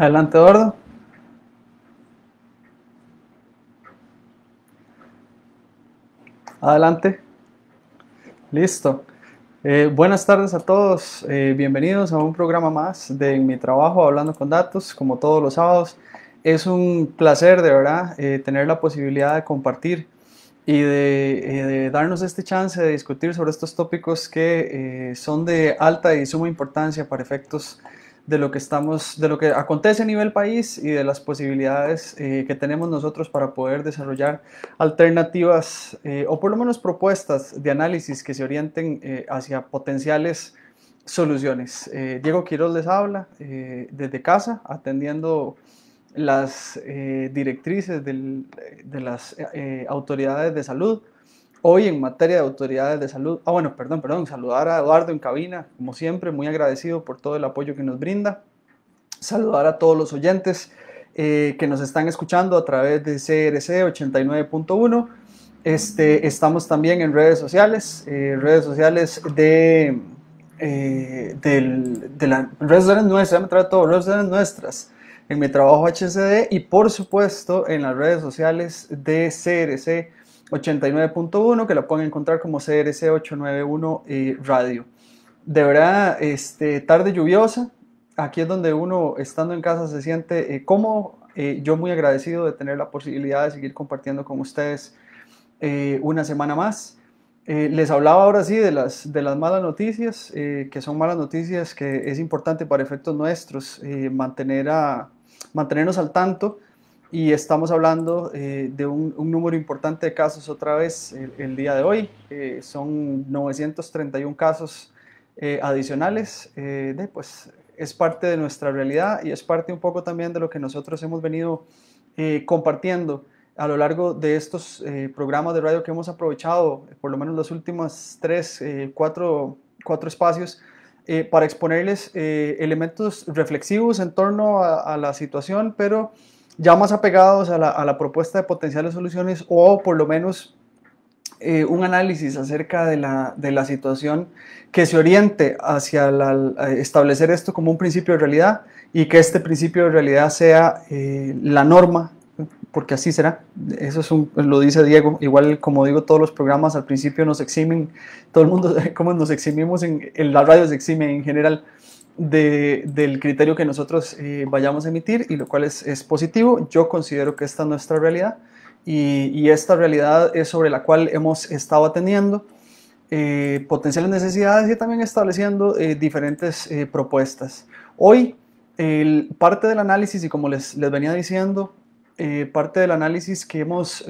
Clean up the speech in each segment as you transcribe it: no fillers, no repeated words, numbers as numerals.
Adelante, Eduardo. Adelante. Listo. Buenas tardes a todos. Bienvenidos a un programa más de mi trabajo Hablando con Datos, como todos los sábados. Es un placer, de verdad, tener la posibilidad de compartir y de darnos este chance de discutir sobre estos tópicos que son de alta y suma importancia para efectos de lo que acontece a nivel país y de las posibilidades que tenemos nosotros para poder desarrollar alternativas o por lo menos propuestas de análisis que se orienten hacia potenciales soluciones. Diego Quiroz les habla desde casa, atendiendo las directrices de las autoridades de salud. Hoy en materia de autoridades de salud, bueno, perdón, saludar a Eduardo en cabina, como siempre, muy agradecido por todo el apoyo que nos brinda. Saludar a todos los oyentes que nos están escuchando a través de CRC 89.1. Estamos también en redes sociales de las redes sociales nuestras, me trae todo, redes sociales nuestras, en mi trabajo HCD y por supuesto en las redes sociales de CRC 89.1 que la pueden encontrar como CRC 891 Radio. De verdad, tarde lluviosa, aquí es donde uno estando en casa se siente cómodo. Yo muy agradecido de tener la posibilidad de seguir compartiendo con ustedes una semana más. Les hablaba ahora sí de las malas noticias, que son malas noticias que es importante para efectos nuestros mantenernos al tanto y estamos hablando de un número importante de casos otra vez el día de hoy. Son 931 casos adicionales. Pues es parte de nuestra realidad y es parte un poco también de lo que nosotros hemos venido compartiendo a lo largo de estos programas de radio que hemos aprovechado, por lo menos los últimos cuatro espacios, para exponerles elementos reflexivos en torno a la situación, pero ya más apegados a la propuesta de potenciales soluciones o por lo menos un análisis acerca de la situación que se oriente hacia establecer esto como un principio de realidad y que este principio de realidad sea la norma, porque así será. Eso lo dice Diego. Igual, como digo, todos los programas al principio nos eximen, todo el mundo, como nos eximimos en la radio, se exime en general del criterio que nosotros vayamos a emitir, y lo cual es positivo. Yo considero que esta es nuestra realidad y esta realidad es sobre la cual hemos estado atendiendo potenciales necesidades y también estableciendo diferentes propuestas. Hoy, parte del análisis, y como les venía diciendo, parte del análisis que hemos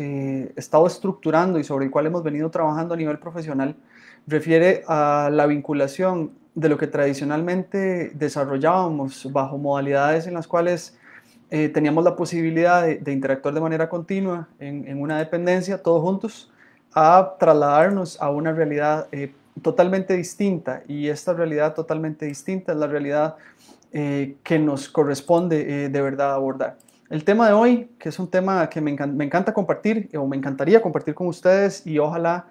estado estructurando y sobre el cual hemos venido trabajando a nivel profesional refiere a la vinculación de lo que tradicionalmente desarrollábamos bajo modalidades en las cuales teníamos la posibilidad de interactuar de manera continua en una dependencia, todos juntos, a trasladarnos a una realidad totalmente distinta. Y esta realidad totalmente distinta es la realidad que nos corresponde de verdad abordar. El tema de hoy, que es un tema que me encanta compartir, o me encantaría compartir con ustedes, y ojalá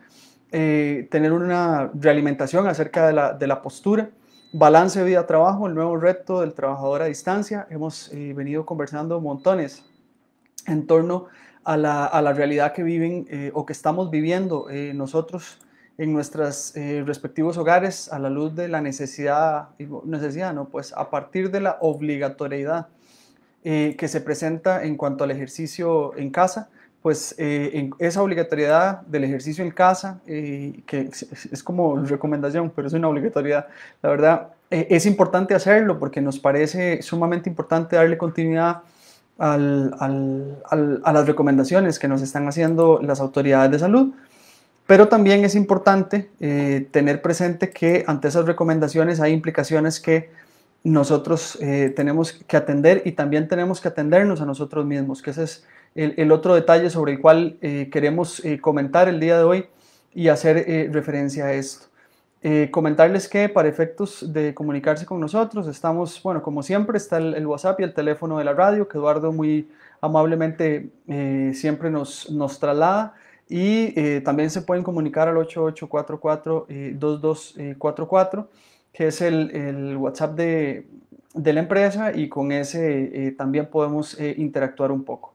tener una realimentación acerca de la postura, balance vida-trabajo, el nuevo reto del trabajador a distancia. Hemos venido conversando montones en torno a la realidad que viven o que estamos viviendo nosotros en nuestros respectivos hogares a la luz de la necesidad, no, pues a partir de la obligatoriedad que se presenta en cuanto al ejercicio en casa, pues en esa obligatoriedad del ejercicio en casa, que es como recomendación, pero es una obligatoriedad, la verdad, es importante hacerlo porque nos parece sumamente importante darle continuidad a las recomendaciones que nos están haciendo las autoridades de salud. Pero también es importante tener presente que ante esas recomendaciones hay implicaciones que nosotros tenemos que atender, y también tenemos que atendernos a nosotros mismos, que ese es el otro detalle sobre el cual queremos comentar el día de hoy y hacer referencia a esto. Comentarles que para efectos de comunicarse con nosotros estamos, bueno, como siempre está el WhatsApp y el teléfono de la radio que Eduardo muy amablemente siempre nos traslada, y también se pueden comunicar al 8844-2244, que es el WhatsApp de la empresa y con ese también podemos interactuar un poco.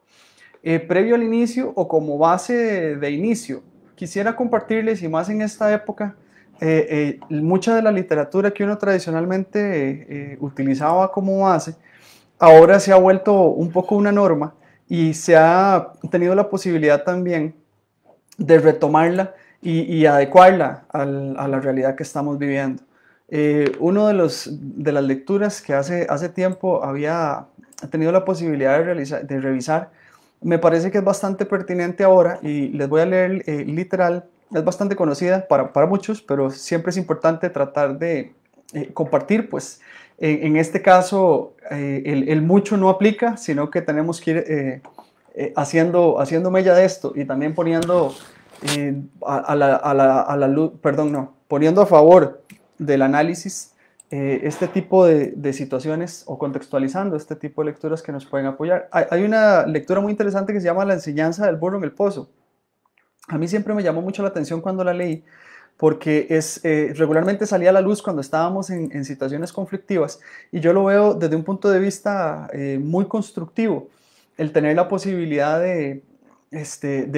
Previo al inicio o como base de inicio, quisiera compartirles, y más en esta época, mucha de la literatura que uno tradicionalmente utilizaba como base, ahora se ha vuelto un poco una norma y se ha tenido la posibilidad también de retomarla y adecuarla a la realidad que estamos viviendo. Uno de las lecturas que hace tiempo había tenido la posibilidad de revisar, me parece que es bastante pertinente ahora y les voy a leer literal. Es bastante conocida para muchos, pero siempre es importante tratar de compartir, pues en este caso el mucho no aplica, sino que tenemos que ir haciendo mella de esto y también poniendo a la luz, perdón, no, poniendo a favor del análisis este tipo de situaciones o contextualizando este tipo de lecturas que nos pueden apoyar. Hay una lectura muy interesante que se llama La enseñanza del burro en el pozo. A mí siempre me llamó mucho la atención cuando la leí, porque regularmente salía a la luz cuando estábamos en situaciones conflictivas y yo lo veo desde un punto de vista muy constructivo, el tener la posibilidad de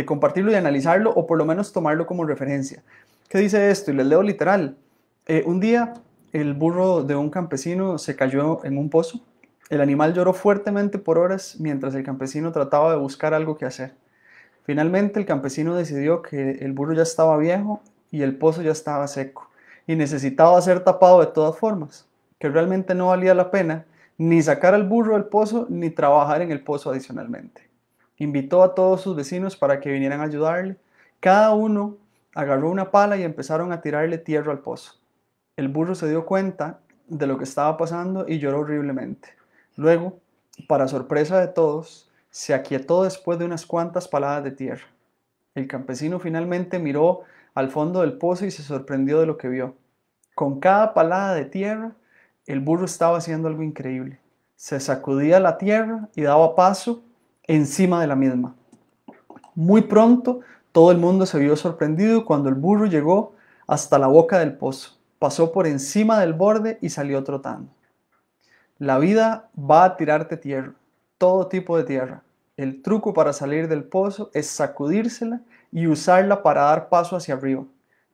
compartirlo y analizarlo o por lo menos tomarlo como referencia. ¿Qué dice esto? Y les leo literal. Un día el burro de un campesino se cayó en un pozo. El animal lloró fuertemente por horas mientras el campesino trataba de buscar algo que hacer. Finalmente el campesino decidió que el burro ya estaba viejo y el pozo ya estaba seco y necesitaba ser tapado de todas formas, que realmente no valía la pena ni sacar al burro del pozo ni trabajar en el pozo adicionalmente. Invitó a todos sus vecinos para que vinieran a ayudarle. Cada uno agarró una pala y empezaron a tirarle tierra al pozo. El burro se dio cuenta de lo que estaba pasando y lloró horriblemente. Luego, para sorpresa de todos, se aquietó después de unas cuantas paladas de tierra. El campesino finalmente miró al fondo del pozo y se sorprendió de lo que vio. Con cada palada de tierra, el burro estaba haciendo algo increíble. Se sacudía la tierra y daba paso encima de la misma. Muy pronto, todo el mundo se vio sorprendido cuando el burro llegó hasta la boca del pozo, pasó por encima del borde y salió trotando. La vida va a tirarte tierra, todo tipo de tierra. El truco para salir del pozo es sacudírsela y usarla para dar paso hacia arriba.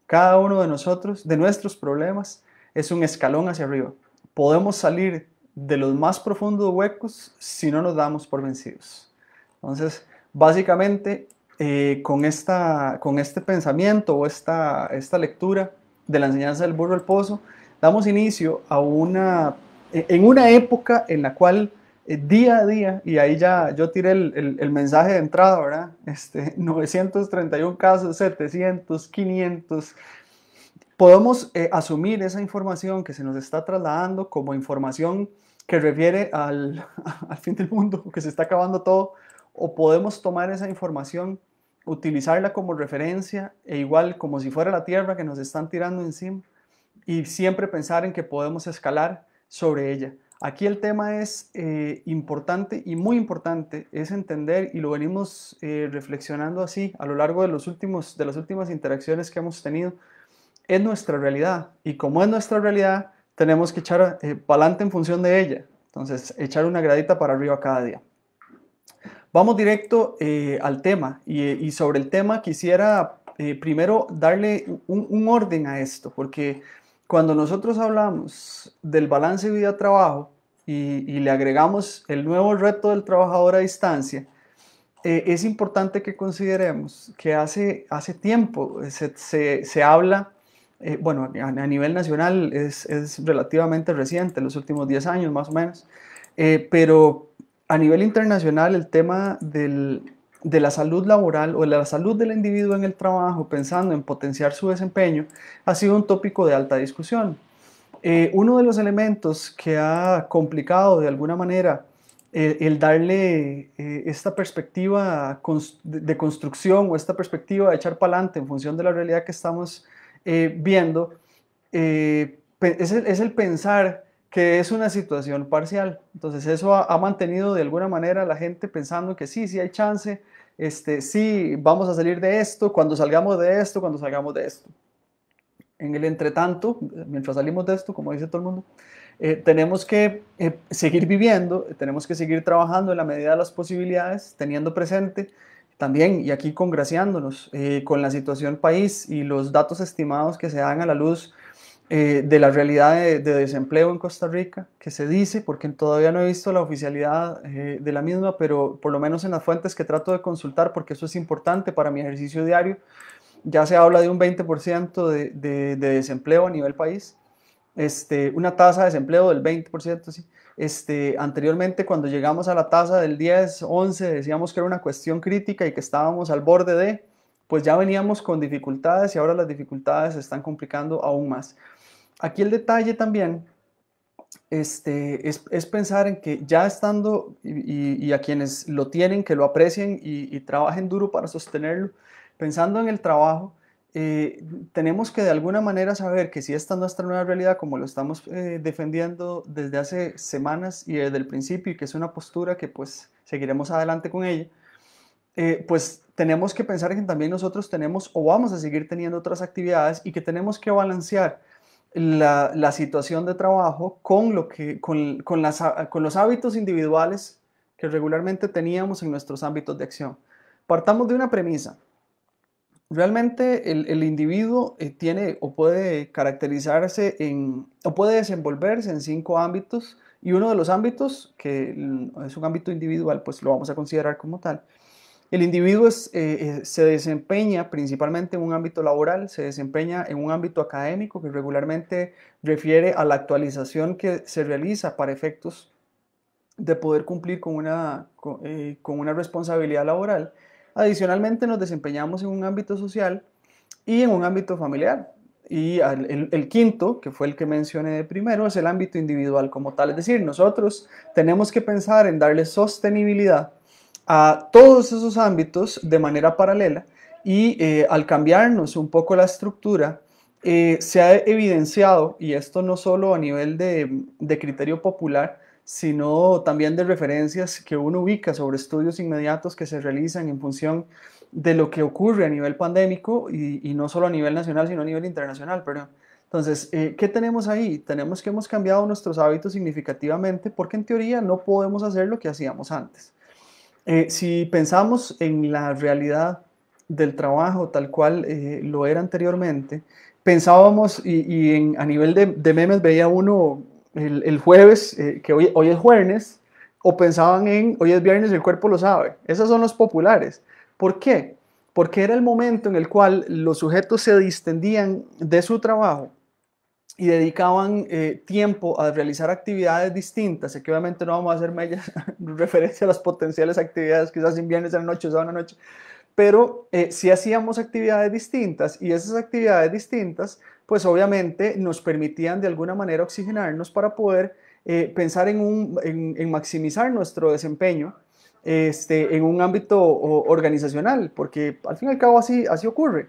Cada uno de nosotros, de nuestros problemas, es un escalón hacia arriba. Podemos salir de los más profundos huecos si no nos damos por vencidos. Entonces, básicamente, con este pensamiento o esta lectura de la enseñanza del burro al pozo, damos inicio en una época en la cual día a día, y ahí ya yo tiré el mensaje de entrada, ¿verdad? 931 casos, 700, 500. Podemos asumir esa información que se nos está trasladando como información que refiere al fin del mundo, que se está acabando todo, o podemos tomar esa información, utilizarla como referencia e igual como si fuera la tierra que nos están tirando encima y siempre pensar en que podemos escalar sobre ella. Aquí el tema es importante y muy importante, es entender, y lo venimos reflexionando así a lo largo de las últimas interacciones que hemos tenido, es nuestra realidad. Y como es nuestra realidad, tenemos que echar para adelante en función de ella. Entonces, echar una gradita para arriba cada día. Vamos directo al tema. Y sobre el tema quisiera primero darle un orden a esto, porque cuando nosotros hablamos del balance vida-trabajo y le agregamos el nuevo reto del trabajador a distancia, es importante que consideremos que hace tiempo se habla, bueno, a nivel nacional es relativamente reciente, los últimos 10 años más o menos, pero a nivel internacional el tema de la salud laboral o de la salud del individuo en el trabajo, pensando en potenciar su desempeño, ha sido un tópico de alta discusión. Uno de los elementos que ha complicado de alguna manera el darle esta perspectiva de construcción o esta perspectiva de echar para adelante en función de la realidad que estamos viendo, es el pensar que es una situación parcial. Entonces eso ha mantenido de alguna manera a la gente pensando que sí hay chance, sí vamos a salir de esto, cuando salgamos de esto, En el entretanto, mientras salimos de esto, como dice todo el mundo, tenemos que seguir viviendo, tenemos que seguir trabajando en la medida de las posibilidades, teniendo presente también, y aquí congraciándonos con la situación país y los datos estimados que se dan a la luz de la realidad de desempleo en Costa Rica, que se dice, porque todavía no he visto la oficialidad de la misma, pero por lo menos en las fuentes que trato de consultar, porque eso es importante para mi ejercicio diario, ya se habla de un 20% de desempleo a nivel país, una tasa de desempleo del 20%, sí. Anteriormente, cuando llegamos a la tasa del 10, 11, decíamos que era una cuestión crítica y que estábamos al borde de, pues ya veníamos con dificultades y ahora las dificultades se están complicando aún más. Aquí el detalle también es pensar en que ya estando, y a quienes lo tienen, que lo aprecien y trabajen duro para sostenerlo, pensando en el trabajo, tenemos que de alguna manera saber que si esta es nuestra nueva realidad, como lo estamos defendiendo desde hace semanas y desde el principio, y que es una postura que pues seguiremos adelante con ella, pues tenemos que pensar que también nosotros tenemos o vamos a seguir teniendo otras actividades y que tenemos que balancear la situación de trabajo con, con los hábitos individuales que regularmente teníamos en nuestros ámbitos de acción. Partamos de una premisa. Realmente el individuo tiene o puede caracterizarse o puede desenvolverse en 5 ámbitos, y uno de los ámbitos, que es un ámbito individual, pues lo vamos a considerar como tal. El individuo se desempeña principalmente en un ámbito laboral, se desempeña en un ámbito académico, que regularmente refiere a la actualización que se realiza para efectos de poder cumplir con una responsabilidad laboral. Adicionalmente, nos desempeñamos en un ámbito social y en un ámbito familiar. Y el quinto, que fue el que mencioné de primero, es el ámbito individual como tal. Es decir, nosotros tenemos que pensar en darle sostenibilidad a todos esos ámbitos de manera paralela, y al cambiarnos un poco la estructura, se ha evidenciado, y esto no solo a nivel de criterio popular, sino también de referencias que uno ubica sobre estudios inmediatos que se realizan en función de lo que ocurre a nivel pandémico, y no solo a nivel nacional, sino a nivel internacional, perdón. Entonces, ¿qué tenemos ahí? Tenemos que hemos cambiado nuestros hábitos significativamente, porque en teoría no podemos hacer lo que hacíamos antes. Si pensamos en la realidad del trabajo tal cual lo era anteriormente, pensábamos, a nivel de memes veía uno el jueves, que hoy es jueves, o pensaban en hoy es viernes y el cuerpo lo sabe. Esos son los populares. ¿Por qué? Porque era el momento en el cual los sujetos se distendían de su trabajo y dedicaban tiempo a realizar actividades distintas. Sé que obviamente no vamos a hacer referencia a las potenciales actividades que se hacen viernes a la noche o sábado a la noche, pero sí hacíamos actividades distintas, y esas actividades distintas pues obviamente nos permitían de alguna manera oxigenarnos para poder pensar en maximizar nuestro desempeño en un ámbito organizacional, porque al fin y al cabo así ocurre.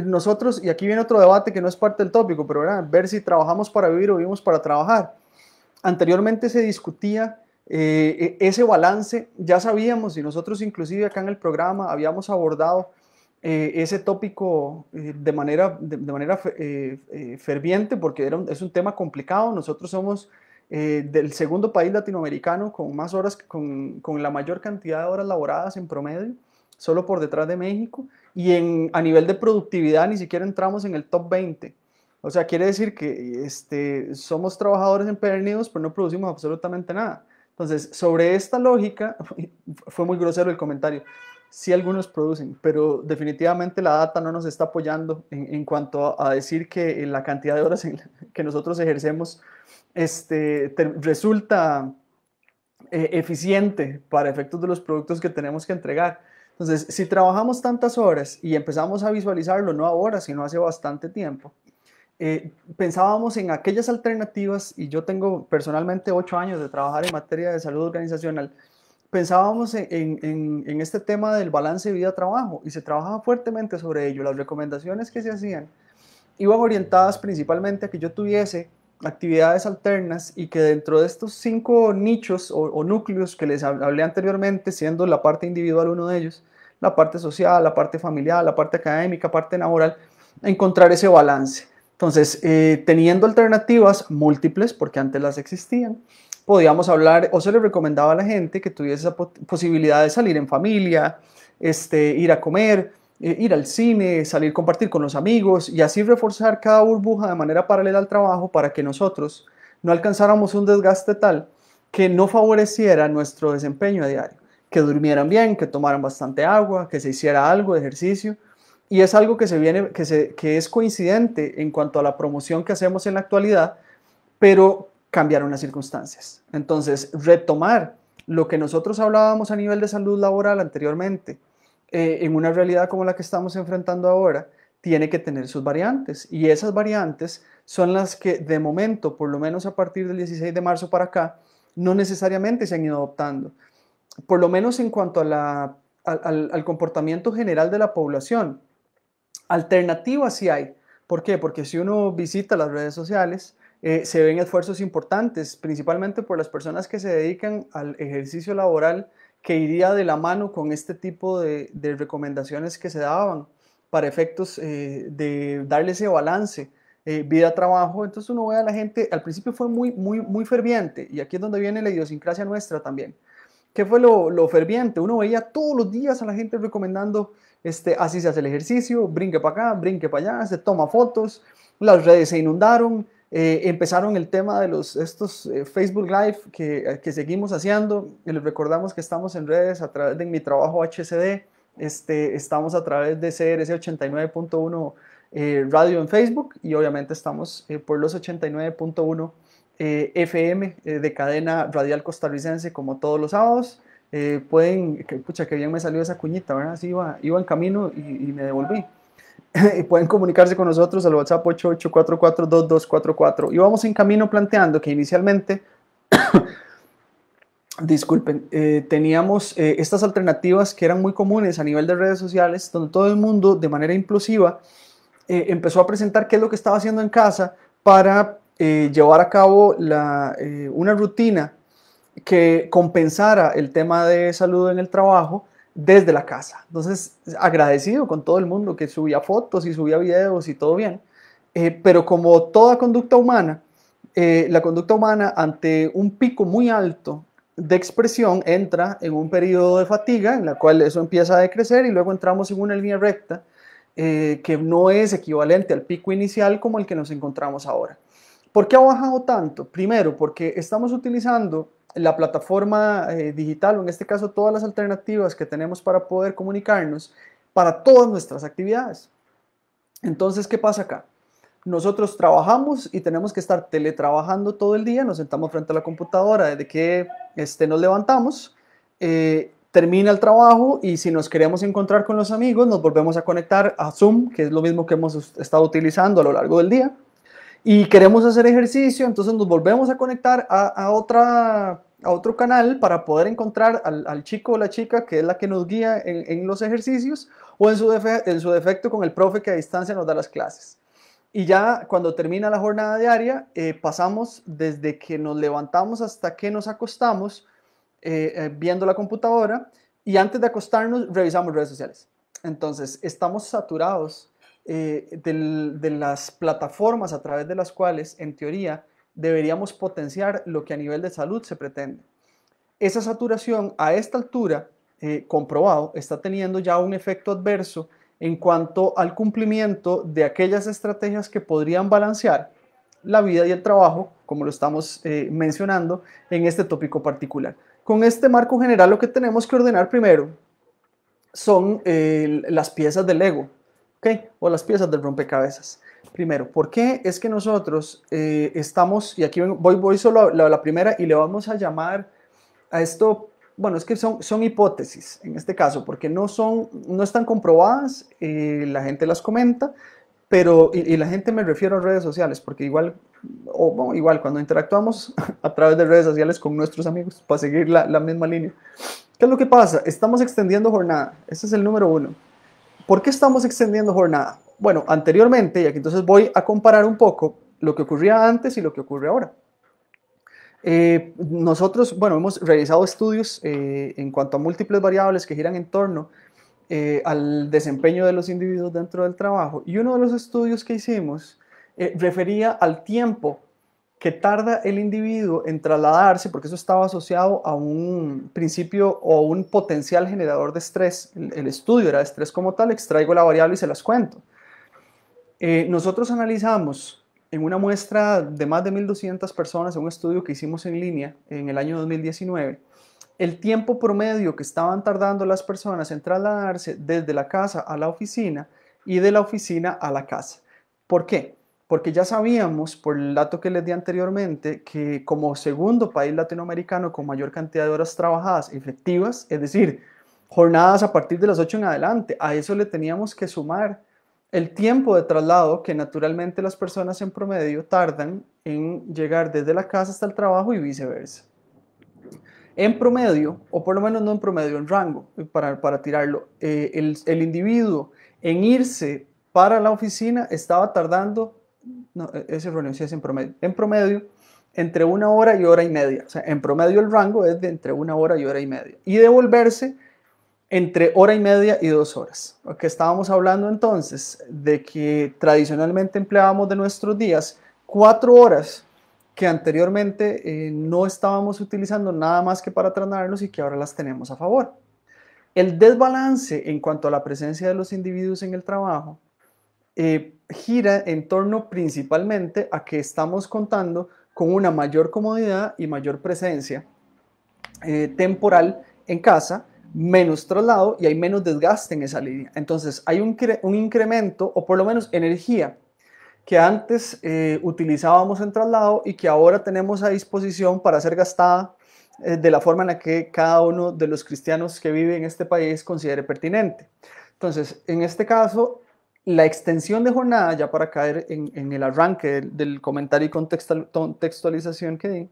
Nosotros, y aquí viene otro debate que no es parte del tópico, pero ver si trabajamos para vivir o vivimos para trabajar. Anteriormente se discutía ese balance, ya sabíamos, y nosotros inclusive acá en el programa habíamos abordado ese tópico de manera ferviente, porque es un tema complicado. Nosotros somos del segundo país latinoamericano con más horas, con la mayor cantidad de horas laboradas en promedio, solo por detrás de México, y a nivel de productividad ni siquiera entramos en el top 20. O sea, quiere decir que somos trabajadores empedernidos, pero no producimos absolutamente nada. Entonces, sobre esta lógica, fue muy grosero el comentario. Sí, algunos producen, pero definitivamente la data no nos está apoyando en cuanto a decir que la cantidad de horas que nosotros ejercemos resulta eficiente para efectos de los productos que tenemos que entregar. Entonces, si trabajamos tantas horas y empezamos a visualizarlo, no ahora, sino hace bastante tiempo, pensábamos en aquellas alternativas, y yo tengo personalmente 8 años de trabajar en materia de salud organizacional. Pensábamos en este tema del balance vida-trabajo, y se trabajaba fuertemente sobre ello. Las recomendaciones que se hacían iban orientadas principalmente a que yo tuviese actividades alternas, y que dentro de estos 5 nichos o núcleos que les hablé anteriormente, siendo la parte individual uno de ellos, la parte social, la parte familiar, la parte académica, la parte laboral, encontrar ese balance. Entonces, teniendo alternativas múltiples, porque antes las existían, podíamos hablar o se le recomendaba a la gente que tuviese esa posibilidad de salir en familia, ir a comer, ir al cine, salir, compartir con los amigos y así reforzar cada burbuja de manera paralela al trabajo para que nosotros no alcanzáramos un desgaste tal que no favoreciera nuestro desempeño a diario, que durmieran bien, que tomaran bastante agua, que se hiciera algo de ejercicio. Y es algo que es coincidente en cuanto a la promoción que hacemos en la actualidad, pero cambiaron las circunstancias. Entonces, retomar lo que nosotros hablábamos a nivel de salud laboral anteriormente, en una realidad como la que estamos enfrentando ahora, tiene que tener sus variantes. Y esas variantes son las que de momento, por lo menos a partir del 16 de marzo para acá, no necesariamente se han ido adoptando. Por lo menos en cuanto a al comportamiento general de la población. Alternativas sí hay. ¿Por qué? Porque si uno visita las redes sociales, se ven esfuerzos importantes, principalmente por las personas que se dedican al ejercicio laboral, que iría de la mano con este tipo de recomendaciones que se daban para efectos de darle ese balance vida-trabajo. Entonces uno ve a la gente, al principio fue muy ferviente, y aquí es donde viene la idiosincrasia nuestra también. ¿Qué fue lo ferviente? Uno veía todos los días a la gente recomendando, así se hace el ejercicio, brinque para acá, brinque para allá, se toma fotos, las redes se inundaron, empezaron el tema de estos Facebook Live que seguimos haciendo, y les recordamos que estamos en redes a través de Mi Trabajo HCD, estamos a través de CRC 89.1 radio en Facebook, y obviamente estamos por los 89.1 FM de cadena radial costarricense como todos los sábados. Pucha, que bien me salió esa cuñita, ¿verdad? Así iba en camino y me devolví. Y pueden comunicarse con nosotros al WhatsApp 88442244. Y vamos en camino planteando que inicialmente, disculpen, teníamos estas alternativas que eran muy comunes a nivel de redes sociales, donde todo el mundo de manera implosiva empezó a presentar qué es lo que estaba haciendo en casa para llevar a cabo una rutina que compensara el tema de salud en el trabajo desde la casa. Entonces, agradecido con todo el mundo que subía fotos y subía videos y todo bien, pero como toda conducta humana, la conducta humana ante un pico muy alto de expresión entra en un periodo de fatiga en la cual eso empieza a decrecer y luego entramos en una línea recta que no es equivalente al pico inicial como el que nos encontramos ahora. ¿Por qué ha bajado tanto? Primero, porque estamos utilizando la plataforma digital, o en este caso todas las alternativas que tenemos para poder comunicarnos para todas nuestras actividades. Entonces, ¿qué pasa acá? Nosotros trabajamos y tenemos que estar teletrabajando todo el día, nos sentamos frente a la computadora desde que nos levantamos, termina el trabajo y si nos queremos encontrar con los amigos nos volvemos a conectar a Zoom, que es lo mismo que hemos estado utilizando a lo largo del día, y queremos hacer ejercicio, entonces nos volvemos a conectar a otro canal para poder encontrar al chico o la chica que es la que nos guía en los ejercicios, o en su defecto con el profe que a distancia nos da las clases. Y ya cuando termina la jornada diaria, pasamos desde que nos levantamos hasta que nos acostamos viendo la computadora, y antes de acostarnos revisamos redes sociales. Entonces estamos saturados de las plataformas a través de las cuales en teoría deberíamos potenciar lo que a nivel de salud se pretende. Esa saturación a esta altura, comprobado, está teniendo ya un efecto adverso en cuanto al cumplimiento de aquellas estrategias que podrían balancear la vida y el trabajo, como lo estamos mencionando en este tópico particular. Con este marco general lo que tenemos que ordenar primero son las piezas del Lego, ¿okay? O las piezas del rompecabezas. Primero, ¿por qué es que nosotros estamos, y aquí voy solo a la primera y le vamos a llamar a esto, bueno, es que son hipótesis en este caso, porque no están comprobadas, la gente las comenta, pero, y la gente me refiero a redes sociales, porque igual cuando interactuamos a través de redes sociales con nuestros amigos, para seguir la misma línea. ¿Qué es lo que pasa? Estamos extendiendo jornada, ese es el número uno. ¿Por qué estamos extendiendo jornada? Bueno, anteriormente, y aquí entonces voy a comparar un poco lo que ocurría antes y lo que ocurre ahora. Nosotros, bueno, hemos realizado estudios en cuanto a múltiples variables que giran en torno al desempeño de los individuos dentro del trabajo, y uno de los estudios que hicimos refería al tiempo que tarda el individuo en trasladarse, porque eso estaba asociado a un principio o a un potencial generador de estrés. El estudio era de estrés como tal, extraigo la variable y se las cuento. Nosotros analizamos en una muestra de más de 1.200 personas, en un estudio que hicimos en línea en el año 2019, el tiempo promedio que estaban tardando las personas en trasladarse desde la casa a la oficina y de la oficina a la casa. ¿Por qué? Porque ya sabíamos, por el dato que les di anteriormente, que como segundo país latinoamericano con mayor cantidad de horas trabajadas efectivas, es decir, jornadas a partir de las 8 en adelante, a eso le teníamos que sumar el tiempo de traslado que naturalmente las personas en promedio tardan en llegar desde la casa hasta el trabajo y viceversa. En promedio, o por lo menos no en promedio, en rango, para tirarlo, el individuo en irse para la oficina estaba tardando, no, es erróneo, sí es en promedio, entre 1 hora y 1 hora y media. O sea, en promedio el rango es de entre 1 hora y 1 hora y media. Y devolverse entre 1 hora y media y 2 horas. Que estábamos hablando entonces de que tradicionalmente empleábamos de nuestros días 4 horas que anteriormente no estábamos utilizando nada más que para trasladarnos y que ahora las tenemos a favor. El desbalance en cuanto a la presencia de los individuos en el trabajo gira en torno principalmente a que estamos contando con una mayor comodidad y mayor presencia temporal en casa, menos traslado y hay menos desgaste en esa línea. Entonces hay un incremento o por lo menos energía que antes utilizábamos en traslado y que ahora tenemos a disposición para ser gastada de la forma en la que cada uno de los cristianos que vive en este país considere pertinente. Entonces, en este caso, la extensión de jornada, ya para caer en el arranque del comentario y contextualización que di,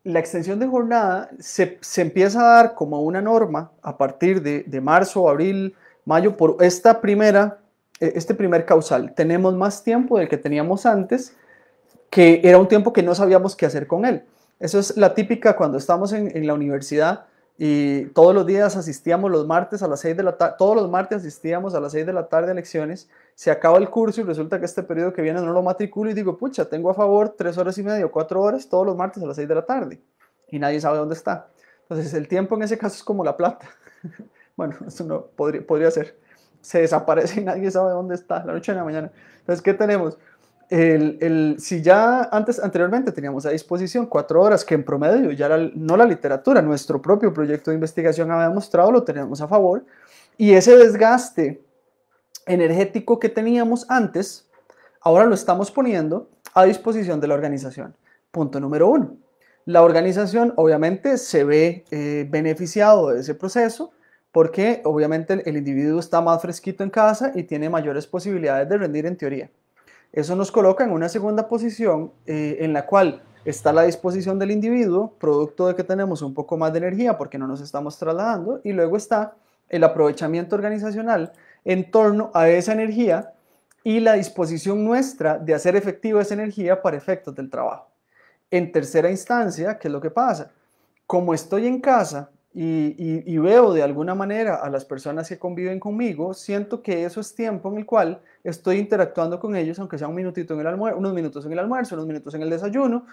la extensión de jornada se empieza a dar como una norma a partir de marzo, abril, mayo, por este primer causal. Tenemos más tiempo del que teníamos antes, que era un tiempo que no sabíamos qué hacer con él. Eso es la típica cuando estamos en la universidad y todos los días asistíamos los martes a las 6 de la tarde, todos los martes asistíamos a las 6 de la tarde a lecciones, se acaba el curso y resulta que este periodo que viene no lo matriculo y digo, pucha, tengo a favor 3 horas y media o 4 horas todos los martes a las 6 de la tarde y nadie sabe dónde está. Entonces el tiempo en ese caso es como la plata. Bueno, eso no podría ser. Se desaparece y nadie sabe dónde está, la noche en la mañana. Entonces, ¿qué tenemos? Si ya anteriormente teníamos a disposición 4 horas, que en promedio ya no la literatura, nuestro propio proyecto de investigación había demostrado, lo teníamos a favor, y ese desgaste energético que teníamos antes, ahora lo estamos poniendo a disposición de la organización. Punto número 1. La organización obviamente se ve beneficiado de ese proceso porque obviamente el individuo está más fresquito en casa y tiene mayores posibilidades de rendir en teoría. Eso nos coloca en una segunda posición en la cual está la disposición del individuo, producto de que tenemos un poco más de energía porque no nos estamos trasladando, y luego está el aprovechamiento organizacional en torno a esa energía y la disposición nuestra de hacer efectiva esa energía para efectos del trabajo. En tercera instancia, ¿qué es lo que pasa? Como estoy en casa y veo de alguna manera a las personas que conviven conmigo, siento que eso es tiempo en el cual estoy interactuando con ellos, aunque sea un minutito en el almuerzo, unos minutos en el almuerzo, unos minutos en el desayuno,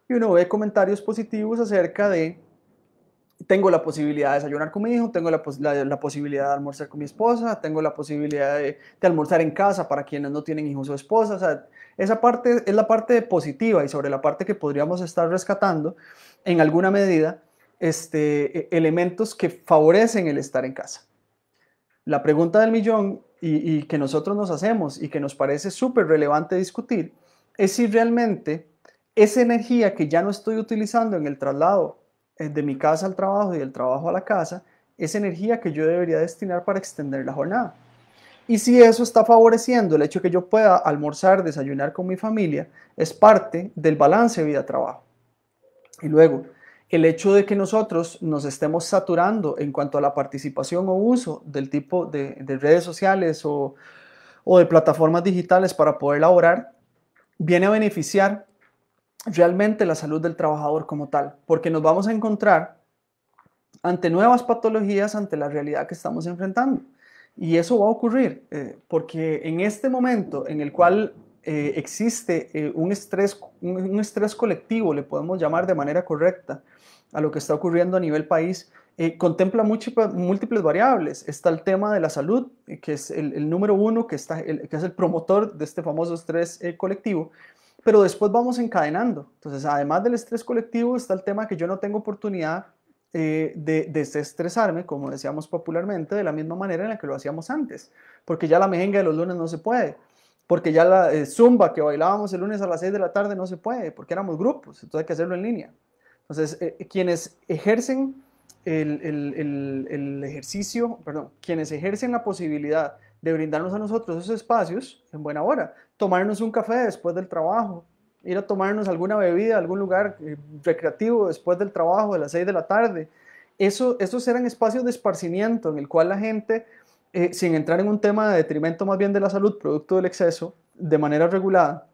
y uno ve comentarios positivos acerca de, tengo la posibilidad de desayunar con mi hijo, tengo la posibilidad de almorzar con mi esposa, tengo la posibilidad de almorzar en casa para quienes no tienen hijos o esposas. O sea, esa parte es la parte positiva y sobre la parte que podríamos estar rescatando en alguna medida elementos que favorecen el estar en casa. La pregunta del millón y que nosotros nos hacemos y que nos parece súper relevante discutir es si realmente esa energía que ya no estoy utilizando en el traslado de mi casa al trabajo y del trabajo a la casa, es energía que yo debería destinar para extender la jornada. Y si eso está favoreciendo el hecho de que yo pueda almorzar, desayunar con mi familia, es parte del balance vida-trabajo. Y luego, el hecho de que nosotros nos estemos saturando en cuanto a la participación o uso del tipo de redes sociales o de plataformas digitales para poder laborar, viene a beneficiar realmente la salud del trabajador como tal, porque nos vamos a encontrar ante nuevas patologías ante la realidad que estamos enfrentando. Y eso va a ocurrir porque en este momento en el cual existe un estrés colectivo, le podemos llamar de manera correcta, a lo que está ocurriendo a nivel país, contempla múltiples variables. Está el tema de la salud, que es el número uno, que es el promotor de este famoso estrés colectivo, pero después vamos encadenando. Entonces, además del estrés colectivo, está el tema que yo no tengo oportunidad de desestresarme, como decíamos popularmente, de la misma manera en la que lo hacíamos antes, porque ya la mejenga de los lunes no se puede, porque ya la zumba que bailábamos el lunes a las 6 de la tarde no se puede, porque éramos grupos, entonces hay que hacerlo en línea. Entonces, quienes ejercen el ejercicio, perdón, quienes ejercen la posibilidad de brindarnos a nosotros esos espacios en buena hora, tomarnos un café después del trabajo, ir a tomarnos alguna bebida a algún lugar recreativo después del trabajo de las 6 de la tarde. Esos eran espacios de esparcimiento en el cual la gente, sin entrar en un tema de detrimento más bien de la salud, producto del exceso, de manera regulada,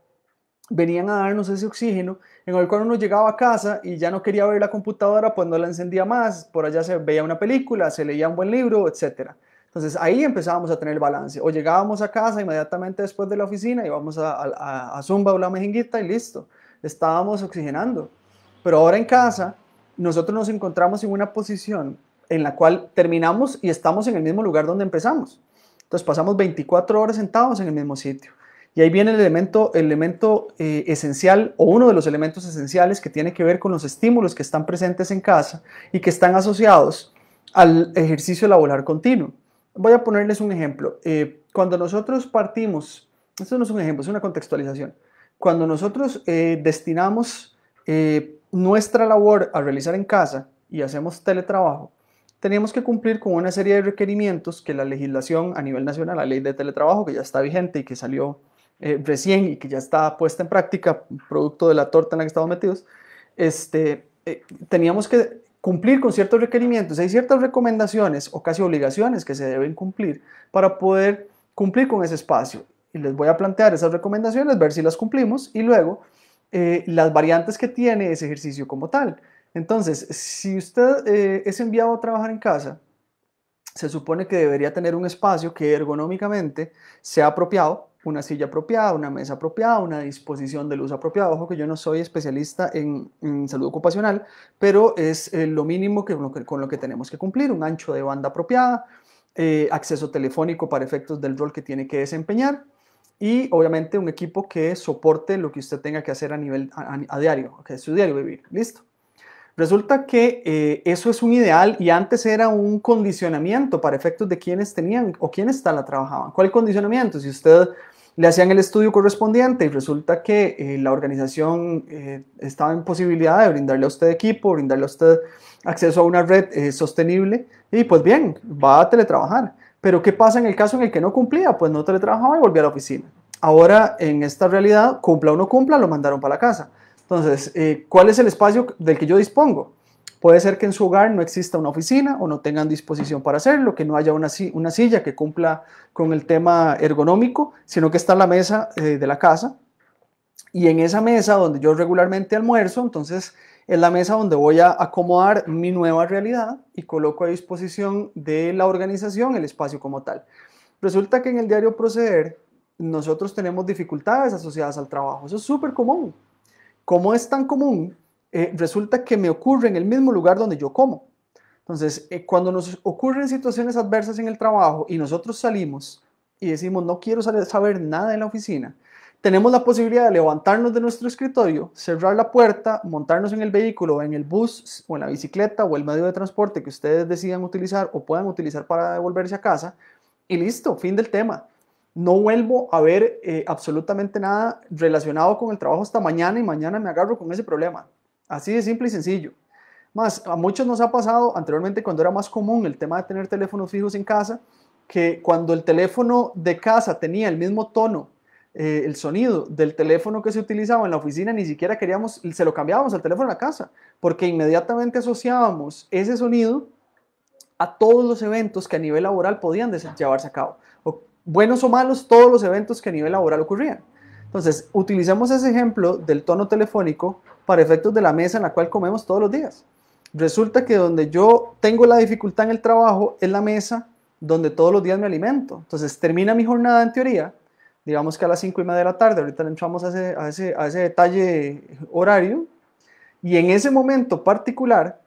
venían a darnos ese oxígeno en el cual uno llegaba a casa y ya no quería ver la computadora, pues no la encendía más, por allá se veía una película, se leía un buen libro, etcétera. Entonces ahí empezábamos a tener balance. O llegábamos a casa inmediatamente después de la oficina, íbamos a Zumba o la mejenguita y listo. Estábamos oxigenando. Pero ahora en casa, nosotros nos encontramos en una posición en la cual terminamos y estamos en el mismo lugar donde empezamos. Entonces pasamos 24 horas sentados en el mismo sitio. Y ahí viene el elemento esencial, o uno de los elementos esenciales, que tiene que ver con los estímulos que están presentes en casa y que están asociados al ejercicio laboral continuo. Voy a ponerles un ejemplo. Cuando nosotros partimos, esto no es un ejemplo, es una contextualización. Cuando nosotros destinamos nuestra labor a realizar en casa y hacemos teletrabajo, teníamos que cumplir con una serie de requerimientos que la legislación a nivel nacional, la ley de teletrabajo, que ya está vigente y que salió recién y que ya está puesta en práctica, producto de la torta en la que estamos metidos, teníamos que cumplir con ciertos requerimientos. Hay ciertas recomendaciones o casi obligaciones que se deben cumplir para poder cumplir con ese espacio. Y les voy a plantear esas recomendaciones, ver si las cumplimos y luego las variantes que tiene ese ejercicio como tal. Entonces, si usted es enviado a trabajar en casa, se supone que debería tener un espacio que ergonómicamente sea apropiado, una silla apropiada, una mesa apropiada, una disposición de luz apropiada. Ojo que yo no soy especialista en salud ocupacional, pero es lo mínimo con lo que tenemos que cumplir, un ancho de banda apropiada, acceso telefónico para efectos del rol que tiene que desempeñar y obviamente un equipo que soporte lo que usted tenga que hacer a diario, que es su diario vivir. Listo. Resulta que eso es un ideal y antes era un condicionamiento para efectos de quienes tenían o quienes la trabajaban. ¿Cuál condicionamiento? Si usted le hacían el estudio correspondiente y resulta que la organización estaba en posibilidad de brindarle a usted equipo, brindarle a usted acceso a una red sostenible, y pues bien, va a teletrabajar. Pero ¿qué pasa en el caso en el que no cumplía? Pues no teletrabajaba y volvía a la oficina. Ahora, en esta realidad, cumpla o no cumpla, lo mandaron para la casa. Entonces, ¿cuál es el espacio del que yo dispongo? Puede ser que en su hogar no exista una oficina o no tengan disposición para hacerlo, que no haya una silla que cumpla con el tema ergonómico, sino que está la mesa de la casa. Y en esa mesa donde yo regularmente almuerzo, entonces es la mesa donde voy a acomodar mi nueva realidad y coloco a disposición de la organización el espacio como tal. Resulta que en el diario proceder nosotros tenemos dificultades asociadas al trabajo. Eso es súper común. Como es tan común, resulta que me ocurre en el mismo lugar donde yo como. Entonces, cuando nos ocurren situaciones adversas en el trabajo y nosotros salimos y decimos no quiero saber nada en la oficina, tenemos la posibilidad de levantarnos de nuestro escritorio, cerrar la puerta, montarnos en el vehículo, en el bus o en la bicicleta o el medio de transporte que ustedes decidan utilizar o puedan utilizar para devolverse a casa y listo, fin del tema. No vuelvo a ver absolutamente nada relacionado con el trabajo hasta mañana y mañana me agarro con ese problema. Así de simple y sencillo. Más, a muchos nos ha pasado anteriormente cuando era más común el tema de tener teléfonos fijos en casa, que cuando el teléfono de casa tenía el mismo tono, el sonido del teléfono que se utilizaba en la oficina, ni siquiera queríamos, se lo cambiábamos al teléfono de la casa, porque inmediatamente asociábamos ese sonido a todos los eventos que a nivel laboral podían llevarse a cabo. Buenos o malos, todos los eventos que a nivel laboral ocurrían. Entonces, utilicemos ese ejemplo del tono telefónico para efectos de la mesa en la cual comemos todos los días. Resulta que donde yo tengo la dificultad en el trabajo es la mesa donde todos los días me alimento. Entonces termina mi jornada en teoría, digamos que a las 5:30 de la tarde, ahorita le entramos a ese detalle horario, y en ese momento particular,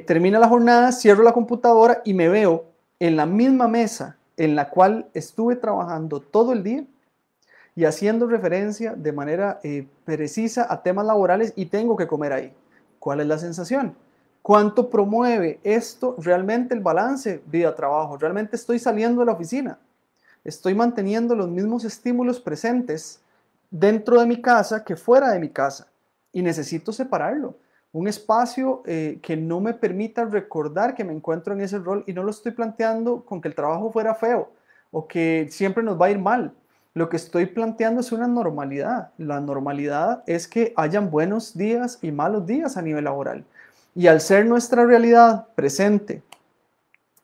termina la jornada, cierro la computadora y me veo en la misma mesa en la cual estuve trabajando todo el día y haciendo referencia de manera precisa a temas laborales y tengo que comer ahí. ¿Cuál es la sensación? ¿Cuánto promueve esto realmente el balance vida-trabajo? ¿Realmente estoy saliendo de la oficina? ¿Estoy manteniendo los mismos estímulos presentes dentro de mi casa que fuera de mi casa? Y necesito separarlo. Un espacio que no me permita recordar que me encuentro en ese rol y no lo estoy planteando con que el trabajo fuera feo o que siempre nos va a ir mal. Lo que estoy planteando es una normalidad. La normalidad es que hayan buenos días y malos días a nivel laboral. Y al ser nuestra realidad presente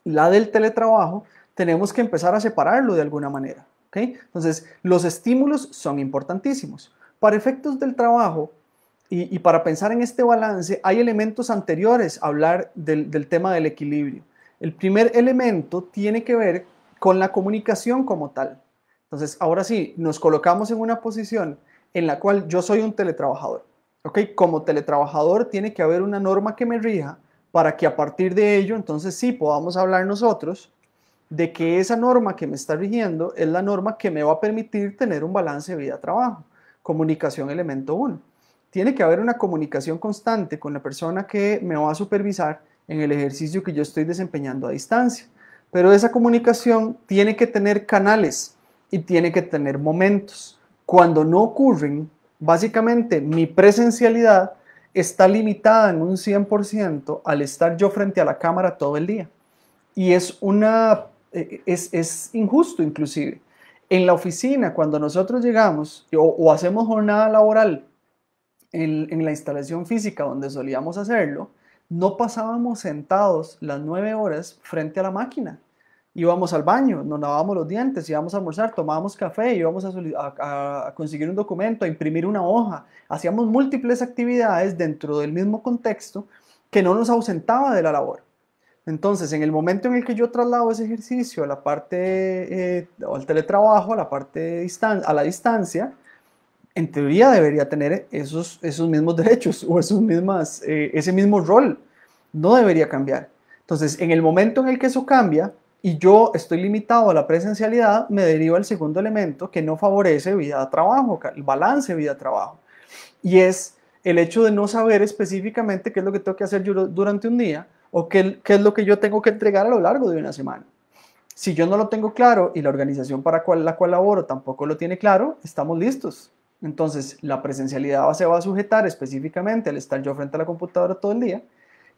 la del teletrabajo, tenemos que empezar a separarlo de alguna manera. ¿Okay? Entonces, los estímulos son importantísimos. Para efectos del trabajo y para pensar en este balance, hay elementos anteriores a hablar del tema del equilibrio. El primer elemento tiene que ver con la comunicación como tal. Entonces, ahora sí, nos colocamos en una posición en la cual yo soy un teletrabajador. ¿Okay? Como teletrabajador tiene que haber una norma que me rija para que a partir de ello, entonces sí podamos hablar nosotros de que esa norma que me está rigiendo es la norma que me va a permitir tener un balance vida-trabajo. Comunicación, elemento 1. Tiene que haber una comunicación constante con la persona que me va a supervisar en el ejercicio que yo estoy desempeñando a distancia. Pero esa comunicación tiene que tener canales y tiene que tener momentos. Cuando no ocurren, básicamente mi presencialidad está limitada en un 100% al estar yo frente a la cámara todo el día. Y es injusto inclusive. En la oficina, cuando nosotros llegamos o hacemos jornada laboral en la instalación física donde solíamos hacerlo, no pasábamos sentados las 9 horas frente a la máquina. Íbamos al baño, nos lavábamos los dientes, íbamos a almorzar, tomábamos café, íbamos a conseguir un documento, a imprimir una hoja. Hacíamos múltiples actividades dentro del mismo contexto que no nos ausentaba de la labor. Entonces, en el momento en el que yo traslado ese ejercicio a la parte, o al teletrabajo, a la parte a la distancia, en teoría debería tener esos mismos derechos o ese mismo rol. No debería cambiar. Entonces, en el momento en el que eso cambia y yo estoy limitado a la presencialidad, me deriva el segundo elemento que no favorece vida-trabajo, el balance vida-trabajo. Y es el hecho de no saber específicamente qué es lo que tengo que hacer yo durante un día o qué es lo que yo tengo que entregar a lo largo de una semana. Si yo no lo tengo claro y la organización para la cual laboro tampoco lo tiene claro, estamos listos. Entonces, la presencialidad se va a sujetar específicamente al estar yo frente a la computadora todo el día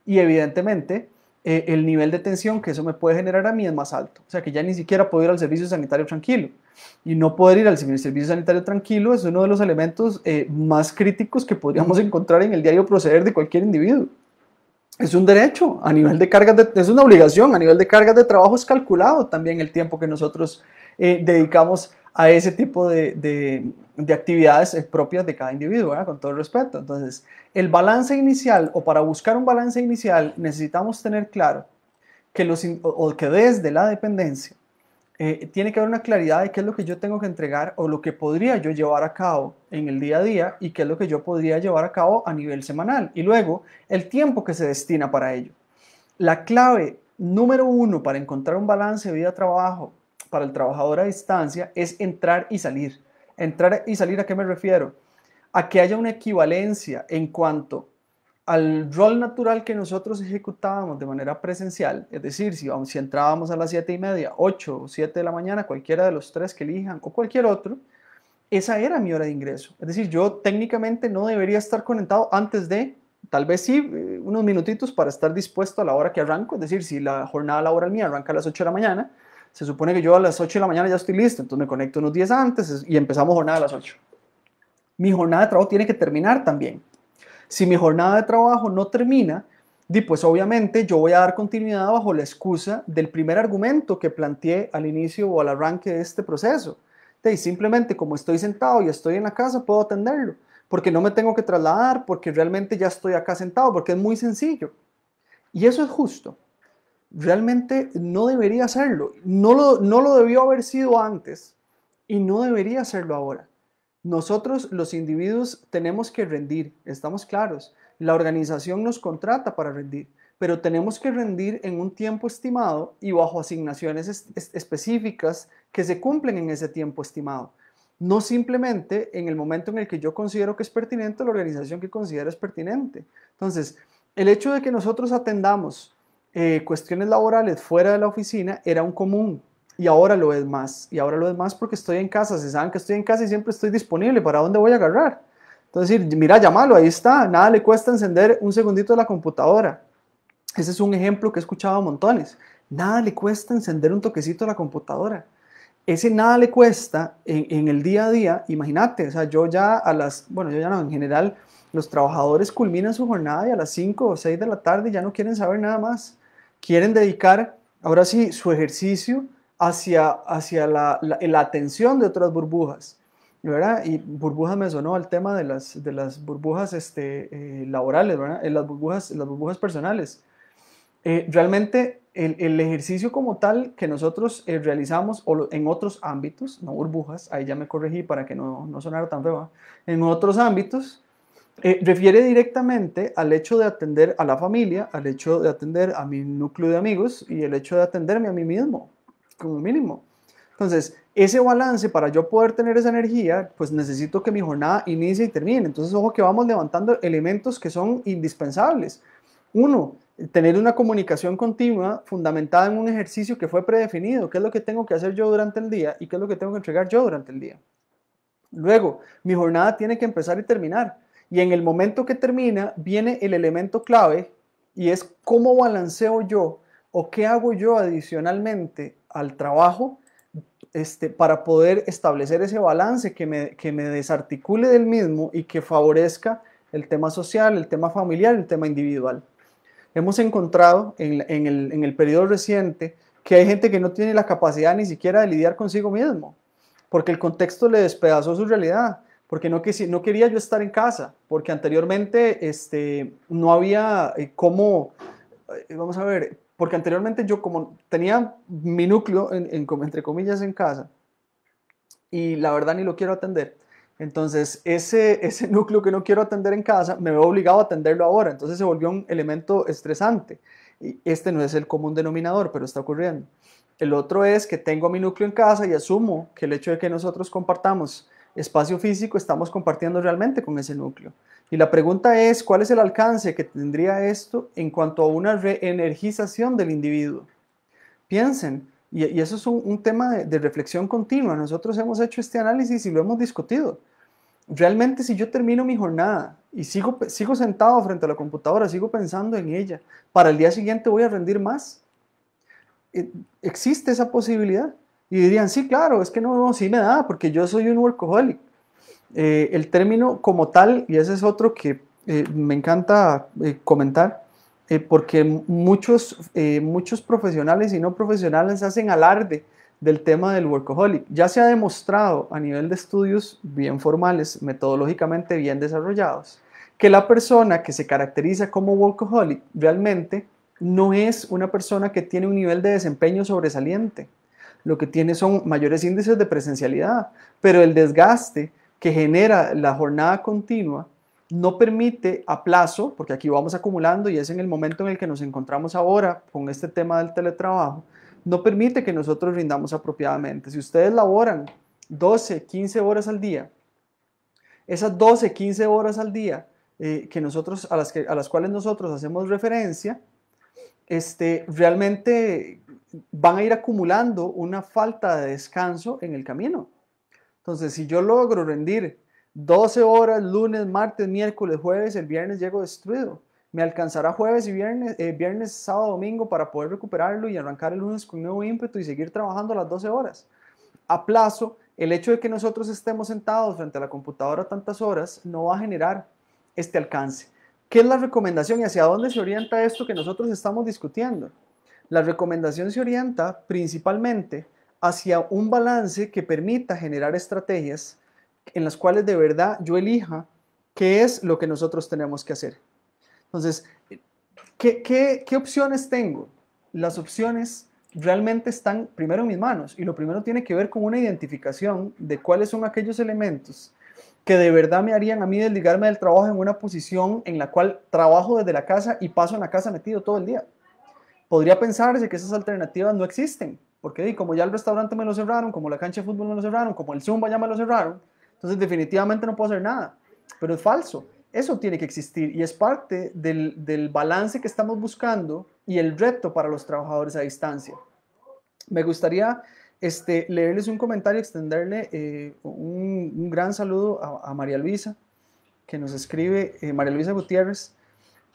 y evidentemente el nivel de tensión que eso me puede generar a mí es más alto. O sea que ya ni siquiera puedo ir al servicio sanitario tranquilo. Y no poder ir al servicio sanitario tranquilo es uno de los elementos más críticos que podríamos encontrar en el diario proceder de cualquier individuo. Es un derecho a nivel de cargas es una obligación, a nivel de cargas de trabajo es calculado también el tiempo que nosotros dedicamos a ese tipo de actividades propias de cada individuo, ¿verdad? Con todo el respeto. Entonces, el balance inicial, o para buscar un balance inicial, necesitamos tener claro que que desde la dependencia tiene que haber una claridad de qué es lo que yo tengo que entregar o lo que podría yo llevar a cabo en el día a día y qué es lo que yo podría llevar a cabo a nivel semanal. Y luego, el tiempo que se destina para ello. La clave número 1 para encontrar un balance vida-trabajo para el trabajador a distancia es entrar y salir. Entrar y salir, ¿a qué me refiero? A que haya una equivalencia en cuanto al rol natural que nosotros ejecutábamos de manera presencial, es decir, si entrábamos a las 7:30, 8 o 7 de la mañana, cualquiera de los tres que elijan o cualquier otro, esa era mi hora de ingreso. Es decir, yo técnicamente no debería estar conectado antes de, tal vez sí, unos minutitos para estar dispuesto a la hora que arranco. Es decir, si la jornada laboral mía arranca a las 8 de la mañana, se supone que yo a las 8 de la mañana ya estoy listo, entonces me conecto unos días antes y empezamos jornada a las 8. Mi jornada de trabajo tiene que terminar también. Si mi jornada de trabajo no termina, pues obviamente yo voy a dar continuidad bajo la excusa del primer argumento que planteé al inicio o al arranque de este proceso. Simplemente como estoy sentado y estoy en la casa, puedo atenderlo, porque no me tengo que trasladar, porque realmente ya estoy acá sentado, porque es muy sencillo. Y eso es justo. Realmente no debería hacerlo. No lo debió haber sido antes y no debería hacerlo ahora. Nosotros, los individuos, tenemos que rendir, estamos claros. La organización nos contrata para rendir, pero tenemos que rendir en un tiempo estimado y bajo asignaciones específicas que se cumplen en ese tiempo estimado. No simplemente en el momento en el que yo considero que es pertinente, la organización que considera es pertinente. Entonces, el hecho de que nosotros atendamos cuestiones laborales fuera de la oficina era un común y ahora lo es más. Y ahora lo es más porque estoy en casa. Se saben que estoy en casa y siempre estoy disponible. ¿Para dónde voy a agarrar? Entonces, mira, llámalo, ahí está. Nada le cuesta encender un segundito la computadora. Ese es un ejemplo que he escuchado a montones. Nada le cuesta encender un toquecito la computadora. Ese nada le cuesta en el día a día. Imagínate, o sea, yo ya bueno, yo ya no, en general, los trabajadores culminan su jornada y a las 5 o 6 de la tarde ya no quieren saber nada más. Quieren dedicar, ahora sí, su ejercicio hacia la atención de otras burbujas, ¿verdad? Y burbujas me sonó al tema de las burbujas laborales, ¿verdad? Las burbujas personales. Realmente el ejercicio como tal que nosotros realizamos en otros ámbitos, no burbujas, ahí ya me corregí para que no sonara tan feo, en otros ámbitos, refiere directamente al hecho de atender a la familia, al hecho de atender a mi núcleo de amigos y el hecho de atenderme a mí mismo, como mínimo. Entonces, ese balance para yo poder tener esa energía, pues necesito que mi jornada inicie y termine. Entonces, ojo que vamos levantando elementos que son indispensables. Uno, tener una comunicación continua fundamentada en un ejercicio que fue predefinido. ¿Qué es lo que tengo que hacer yo durante el día y qué es lo que tengo que entregar yo durante el día? Luego, mi jornada tiene que empezar y terminar. Y en el momento que termina, viene el elemento clave y es cómo balanceo yo o qué hago yo adicionalmente al trabajo para poder establecer ese balance que me desarticule del mismo y que favorezca el tema social, el tema familiar, el tema individual. Hemos encontrado en el periodo reciente que hay gente que no tiene la capacidad ni siquiera de lidiar consigo mismo, porque el contexto le despedazó su realidad, porque no quería yo estar en casa, porque anteriormente no había cómo, vamos a ver, porque anteriormente yo como tenía mi núcleo, entre comillas, en casa, y la verdad ni lo quiero atender. Entonces, ese núcleo que no quiero atender en casa, me veo obligado a atenderlo ahora. Entonces se volvió un elemento estresante. Y este no es el común denominador, pero está ocurriendo. El otro es que tengo a mi núcleo en casa y asumo que el hecho de que nosotros compartamos espacio físico, estamos compartiendo realmente con ese núcleo. Y la pregunta es, ¿cuál es el alcance que tendría esto en cuanto a una reenergización del individuo? Piensen, y eso es un tema de reflexión continua. Nosotros hemos hecho este análisis y lo hemos discutido. Realmente si yo termino mi jornada y sigo sentado frente a la computadora, sigo pensando en ella, para el día siguiente voy a rendir más. ¿Existe esa posibilidad? Y dirían, sí, claro, es que no, sí me da, porque yo soy un workaholic. El término como tal, y ese es otro que me encanta comentar, porque muchos profesionales y no profesionales hacen alarde del tema del workaholic. Ya se ha demostrado a nivel de estudios bien formales, metodológicamente bien desarrollados, que la persona que se caracteriza como workaholic realmente no es una persona que tiene un nivel de desempeño sobresaliente. Lo que tiene son mayores índices de presencialidad, pero el desgaste que genera la jornada continua no permite a plazo, porque aquí vamos acumulando y es en el momento en el que nos encontramos ahora con este tema del teletrabajo, no permite que nosotros rindamos apropiadamente. Si ustedes laboran 12, 15 horas al día, esas 12, 15 horas al día a las cuales nosotros hacemos referencia, realmente van a ir acumulando una falta de descanso en el camino. Entonces, si yo logro rendir 12 horas lunes, martes, miércoles, jueves, el viernes llego destruido. Me alcanzará jueves y viernes, sábado, domingo para poder recuperarlo y arrancar el lunes con nuevo ímpetu y seguir trabajando las 12 horas. A plazo, el hecho de que nosotros estemos sentados frente a la computadora tantas horas no va a generar este alcance. ¿Qué es la recomendación y hacia dónde se orienta esto que nosotros estamos discutiendo? La recomendación se orienta principalmente hacia un balance que permita generar estrategias en las cuales de verdad yo elija qué es lo que nosotros tenemos que hacer. Entonces, ¿qué opciones tengo? las opciones realmente están primero en mis manos y lo primero tiene que ver con una identificación de cuáles son aquellos elementos que de verdad me harían a mí desligarme del trabajo en una posición en la cual trabajo desde la casa y paso en la casa metido todo el día. Podría pensarse que esas alternativas no existen, porque como ya el restaurante me lo cerraron, como la cancha de fútbol me lo cerraron, como el Zumba ya me lo cerraron, entonces definitivamente no puedo hacer nada. Pero es falso. Eso tiene que existir y es parte del balance que estamos buscando y el reto para los trabajadores a distancia. Me gustaría leerles un comentario, extenderle un gran saludo a María Luisa, que nos escribe, María Luisa Gutiérrez,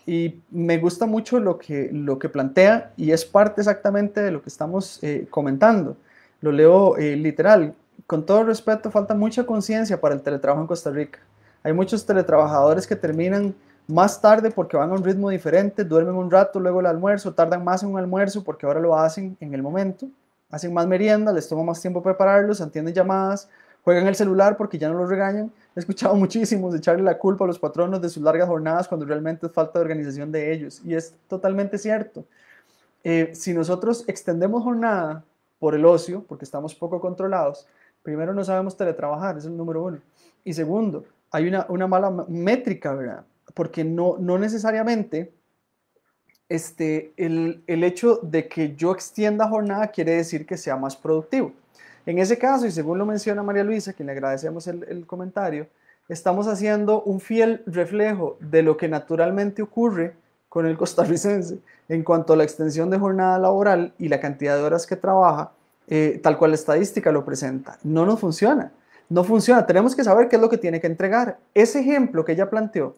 y me gusta mucho lo que plantea y es parte exactamente de lo que estamos comentando. Lo leo literal. Con todo respeto, falta mucha conciencia para el teletrabajo en Costa Rica. Hay muchos teletrabajadores que terminan más tarde porque van a un ritmo diferente, duermen un rato, luego el almuerzo, tardan más en un almuerzo porque ahora lo hacen en el momento, hacen más merienda, les toma más tiempo prepararlos, atienden llamadas, juegan el celular porque ya no los regañan. He escuchado muchísimos echarle la culpa a los patronos de sus largas jornadas cuando realmente es falta de organización de ellos. Y es totalmente cierto. Si nosotros extendemos jornada por el ocio, porque estamos poco controlados, primero no sabemos teletrabajar, eso es el número uno. Y segundo, hay una mala métrica, ¿verdad? Porque no necesariamente el hecho de que yo extienda jornada quiere decir que sea más productivo. En ese caso, y según lo menciona María Luisa, quien le agradecemos el comentario, estamos haciendo un fiel reflejo de lo que naturalmente ocurre con el costarricense en cuanto a la extensión de jornada laboral y la cantidad de horas que trabaja, tal cual la estadística lo presenta. No nos funciona, no funciona. Tenemos que saber qué es lo que tiene que entregar. Ese ejemplo que ella planteó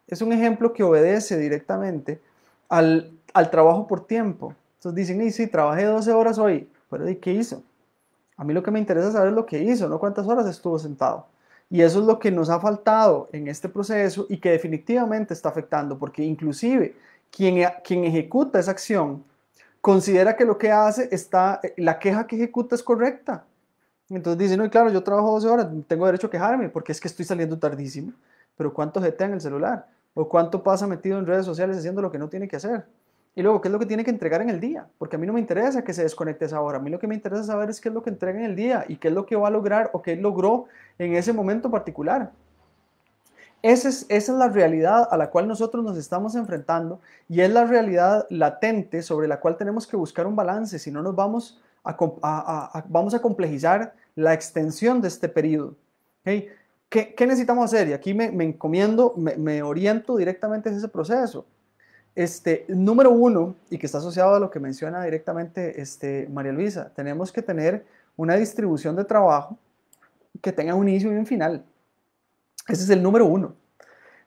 es un ejemplo que obedece directamente al trabajo por tiempo. Entonces dicen, y sí, trabajé 12 horas hoy, pero ¿y qué hizo? A mí lo que me interesa saber es lo que hizo, no cuántas horas estuvo sentado. Y eso es lo que nos ha faltado en este proceso y que definitivamente está afectando, porque inclusive quien ejecuta esa acción considera que lo que hace la queja que ejecuta es correcta. Entonces dice, no, y claro, yo trabajo 12 horas, tengo derecho a quejarme porque es que estoy saliendo tardísimo, pero ¿cuánto jetea en el celular? ¿O cuánto pasa metido en redes sociales haciendo lo que no tiene que hacer? Y luego, ¿qué es lo que tiene que entregar en el día? Porque a mí no me interesa que se desconecte esa hora, a mí lo que me interesa saber es qué es lo que entrega en el día y qué es lo que va a lograr o qué logró en ese momento particular. Esa es la realidad a la cual nosotros nos estamos enfrentando y es la realidad latente sobre la cual tenemos que buscar un balance, si no nos vamos vamos a complejizar la extensión de este periodo. ¿Okay? ¿Qué necesitamos hacer? Y aquí me encomiendo, me oriento directamente a ese proceso. Número uno, y que está asociado a lo que menciona directamente María Luisa, tenemos que tener una distribución de trabajo que tenga un inicio y un final. Ese es el número uno.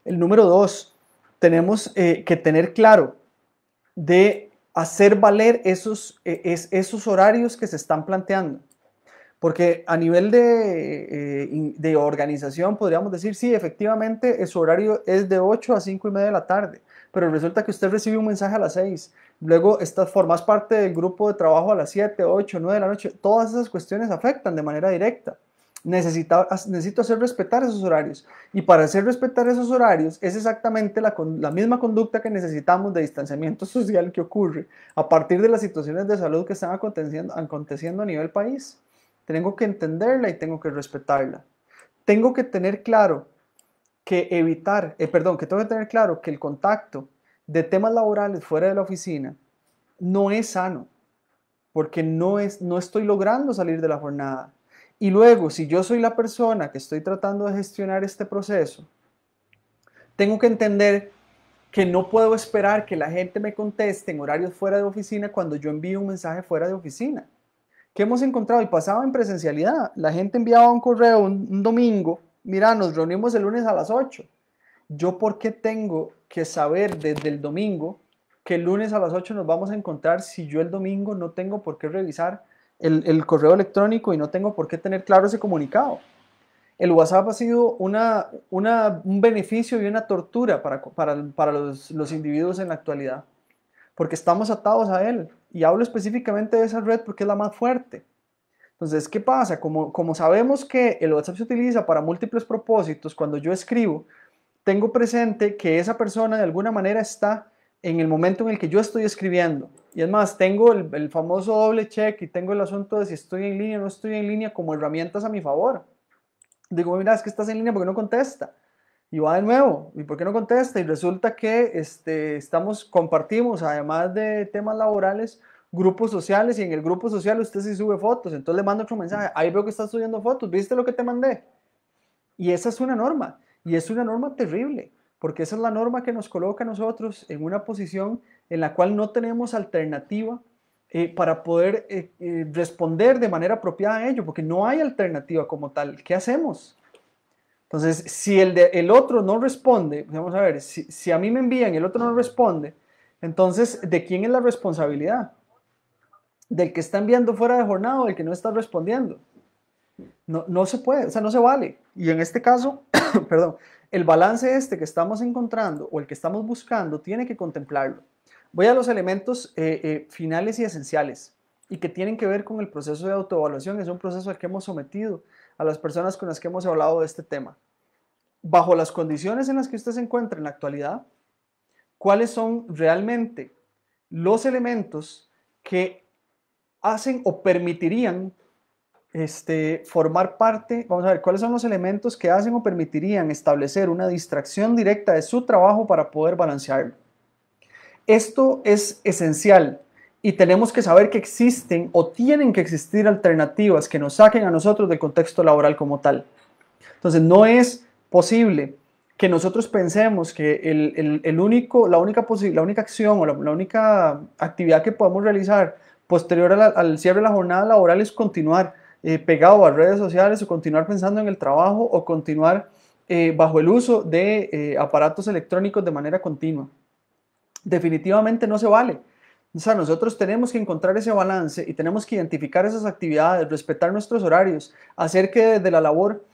El número dos, tenemos que tener claro de hacer valer esos horarios que se están planteando. Porque a nivel de organización podríamos decir, sí, efectivamente, su horario es de 8 a 5 y media de la tarde, pero resulta que usted recibe un mensaje a las 6, luego formas parte del grupo de trabajo a las 7, 8, 9 de la noche, todas esas cuestiones afectan de manera directa. Necesito hacer respetar esos horarios y para hacer respetar esos horarios es exactamente la misma conducta que necesitamos de distanciamiento social que ocurre a partir de las situaciones de salud que están aconteciendo a nivel país. Tengo que entenderla y tengo que respetarla. Tengo que tener claro que tengo que tener claro que el contacto de temas laborales fuera de la oficina no es sano, porque no estoy logrando salir de la jornada. Y luego, si yo soy la persona que estoy tratando de gestionar este proceso, tengo que entender que no puedo esperar que la gente me conteste en horarios fuera de oficina cuando yo envío un mensaje fuera de oficina. ¿Qué hemos encontrado? Y pasaba en presencialidad. La gente enviaba un correo un domingo, mira, nos reunimos el lunes a las 8. ¿Yo por qué tengo que saber desde el domingo que el lunes a las 8 nos vamos a encontrar si yo el domingo no tengo por qué revisar el correo electrónico y no tengo por qué tener claro ese comunicado? El WhatsApp ha sido un beneficio y una tortura para los individuos en la actualidad, porque estamos atados a él. Y hablo específicamente de esa red porque es la más fuerte. Entonces, ¿qué pasa? Como sabemos que el WhatsApp se utiliza para múltiples propósitos, cuando yo escribo, tengo presente que esa persona de alguna manera está en el momento en el que yo estoy escribiendo. Y es más, tengo el famoso doble check y tengo el asunto de si estoy en línea o no estoy en línea como herramientas a mi favor. Digo, mira, es que estás en línea porque no contesta. Y va de nuevo, ¿y por qué no contesta? Y resulta que compartimos, además de temas laborales, grupos sociales, y en el grupo social usted sí sube fotos, entonces le mando otro mensaje, ahí veo que estás subiendo fotos, ¿viste lo que te mandé? Y esa es una norma, y es una norma terrible, porque esa es la norma que nos coloca a nosotros en una posición en la cual no tenemos alternativa para poder responder de manera apropiada a ello, porque no hay alternativa como tal. ¿Qué hacemos? Entonces, si el otro no responde, vamos a ver, si a mí me envían y el otro no responde, entonces, ¿de quién es la responsabilidad? ¿Del que está enviando fuera de jornada o del que no está respondiendo? No, no se puede, o sea, no se vale. Y en este caso, perdón, el balance que estamos encontrando o el que estamos buscando tiene que contemplarlo. Voy a los elementos finales y esenciales y que tienen que ver con el proceso de autoevaluación. Es un proceso al que hemos sometido a las personas con las que hemos hablado de este tema. Bajo las condiciones en las que usted se encuentra en la actualidad, ¿cuáles son realmente los elementos que hacen o permitirían formar parte? Vamos a ver, ¿cuáles son los elementos que hacen o permitirían establecer una distracción directa de su trabajo para poder balancearlo? Esto es esencial y tenemos que saber que existen o tienen que existir alternativas que nos saquen a nosotros del contexto laboral como tal. Entonces, no es posible que nosotros pensemos que la única acción o la única actividad que podemos realizar posterior al cierre de la jornada laboral es continuar pegado a redes sociales o continuar pensando en el trabajo o continuar bajo el uso de aparatos electrónicos de manera continua. Definitivamente no se vale. O sea, nosotros tenemos que encontrar ese balance y tenemos que identificar esas actividades, respetar nuestros horarios, hacer que desde la labor,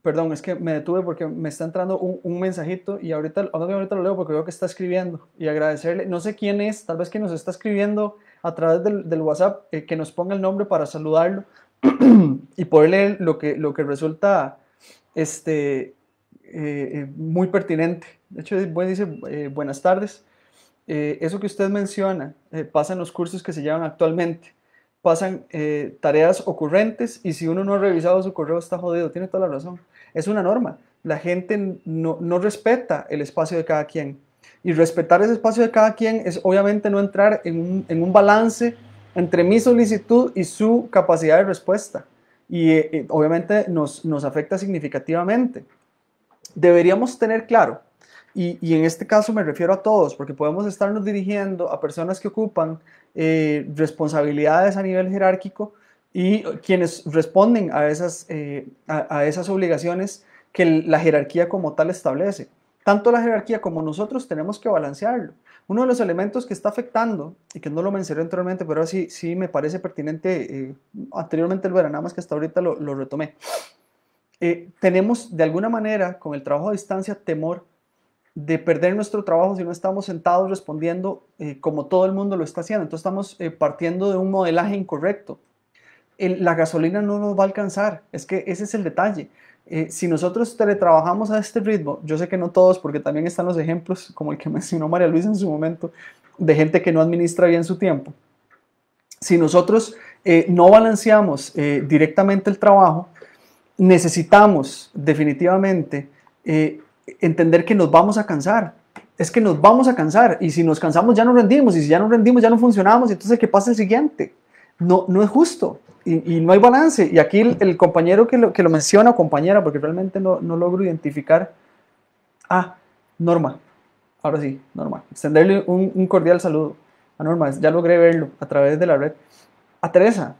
perdón, es que me detuve porque me está entrando un mensajito y ahorita lo leo porque veo que está escribiendo y agradecerle, no sé quién es, tal vez que nos está escribiendo a través del WhatsApp, que nos ponga el nombre para saludarlo y poder leer lo que resulta muy pertinente. De hecho, dice, buenas tardes. Eso que usted menciona pasa en los cursos que se llevan actualmente. Pasan tareas ocurrentes y si uno no ha revisado su correo está jodido. Tiene toda la razón. Es una norma. La gente no respeta el espacio de cada quien. Y respetar ese espacio de cada quien es obviamente no entrar en un balance entre mi solicitud y su capacidad de respuesta. Y obviamente nos afecta significativamente. Deberíamos tener claro, y en este caso me refiero a todos, porque podemos estarnos dirigiendo a personas que ocupan responsabilidades a nivel jerárquico y quienes responden a esas obligaciones que la jerarquía como tal establece. Tanto la jerarquía como nosotros tenemos que balancearlo. Uno de los elementos que está afectando, y que no lo mencioné anteriormente, pero ahora sí me parece pertinente, anteriormente lo era, nada más que hasta ahorita lo retomé. Tenemos de alguna manera con el trabajo a distancia temor de perder nuestro trabajo si no estamos sentados respondiendo como todo el mundo lo está haciendo. Entonces estamos partiendo de un modelaje incorrecto. La gasolina no nos va a alcanzar, es que ese es el detalle. Si nosotros teletrabajamos a este ritmo, yo sé que no todos, porque también están los ejemplos, como el que mencionó María Luisa en su momento, de gente que no administra bien su tiempo. Si nosotros no balanceamos directamente el trabajo, necesitamos definitivamente entender que nos vamos a cansar. Es que nos vamos a cansar y si nos cansamos ya no rendimos y si ya no rendimos ya no funcionamos. Entonces, ¿qué pasa el siguiente? No es justo y no hay balance. Y aquí el compañero que lo menciona, o compañera, porque realmente no logro identificar. Norma. Ahora sí, Norma. Extenderle un cordial saludo a Norma. Ya logré verlo a través de la red. A Teresa,